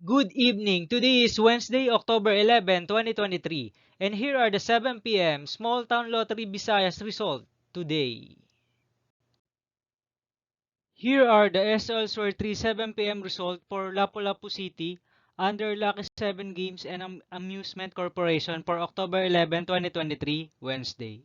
Good evening. Today is Wednesday, October 11, 2023, and here are the 7 p.m. Small Town Lottery Visayas result today. Here are the SL Square 3 7 p.m. result for Lapu-Lapu City under Lucky 7 Games and Amusement Corporation for October 11, 2023, Wednesday.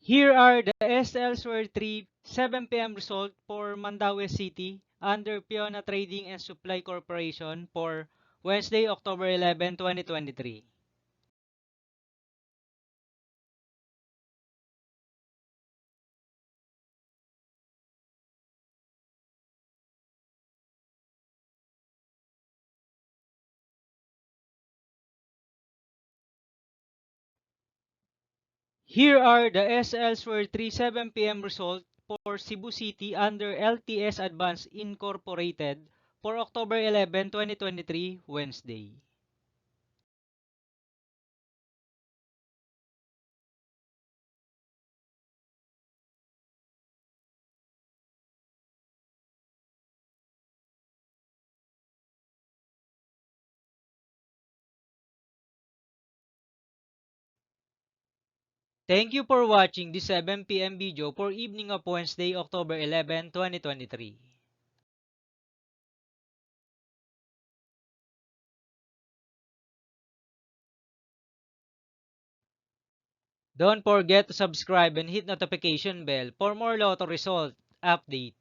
Here are the SL Square 3 7 p.m. result for Mandaue City under Piona Trading and Supply Corporation for Wednesday, October 11, 2023. Here are the SL Square 3 7 p.m. result for Cebu City under LTS Advance Incorporated for October 11, 2023, Wednesday. Thank you for watching this 7 p.m. video for evening of Wednesday, October 11, 2023. Don't forget to subscribe and hit notification bell for more lotto result update.